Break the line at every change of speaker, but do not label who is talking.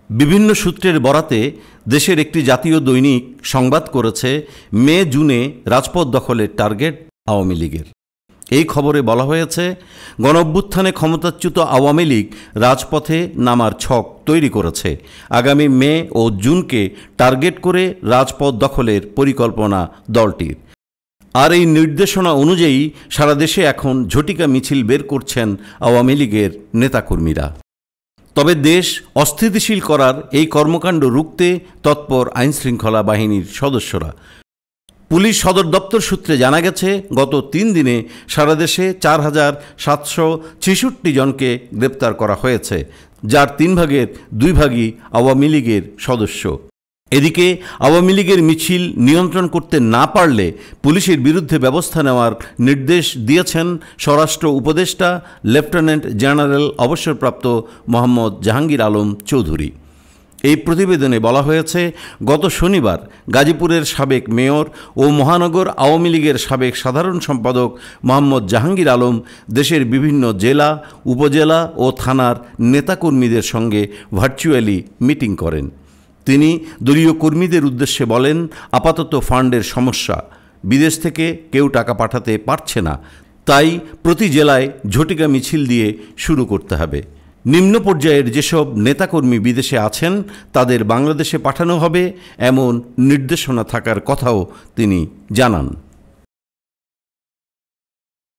বিভিন্ন সূত্রের বরাতে দেশের একটি জাতীয় দৈনিক সংবাদ করেছে, মে জুনে রাজপথ দখলের টার্গেট আওয়ামী লীগের। এই খবরে বলা হয়েছে, গণঅভ্যুত্থানে ক্ষমতাচ্যুত আওয়ামী লীগ রাজপথে নামার ছক তৈরি করেছে। আগামী মে ও জুনকে টার্গেট করে রাজপথ দখলের পরিকল্পনা দলটির। আর এই নির্দেশনা অনুযায়ী সারা দেশে এখন ঝটিকা মিছিল বের করছেন আওয়ামী লীগের নেতাকর্মীরা। তবে দেশ অস্থিতিশীল করার এই কর্মকাণ্ড রুখতে তৎপর আইনশৃঙ্খলা বাহিনীর সদস্যরা। পুলিশ সদর দপ্তর সূত্রে জানা গেছে, গত 3 দিনে সারা দেশে 4,766 জনকে গ্রেপ্তার করা হয়েছে, যার 3 ভাগের 2 ভাগই আওয়ামী লীগের সদস্য। এদিকে আওয়ামী লীগের মিছিল নিয়ন্ত্রণ করতে না পারলে পুলিশের বিরুদ্ধে ব্যবস্থা নেওয়ার নির্দেশ দিয়েছেন স্বরাষ্ট্র উপদেষ্টা লেফটেন্যান্ট জেনারেল অবসরপ্রাপ্ত মোহাম্মদ জাহাঙ্গীর আলম চৌধুরী। এই প্রতিবেদনে বলা হয়েছে, গত শনিবার গাজীপুরের সাবেক মেয়র ও মহানগর আওয়ামী লীগের সাবেক সাধারণ সম্পাদক মোহাম্মদ জাহাঙ্গীর আলম দেশের বিভিন্ন জেলা, উপজেলা ও থানার নেতাকর্মীদের সঙ্গে ভার্চুয়ালি মিটিং করেন। তিনি দলীয় কর্মীদের উদ্দেশ্যে বলেন, আপাতত ফান্ডের সমস্যা, বিদেশ থেকে কেউ টাকা পাঠাতে পারছে না, তাই প্রতি জেলায় ঝটিকা মিছিল দিয়ে শুরু করতে হবে। নিম্ন পর্যায়ের যেসব নেতাকর্মী বিদেশে আছেন তাদের বাংলাদেশে পাঠানো হবে, এমন নির্দেশনা থাকার কথাও তিনি জানান।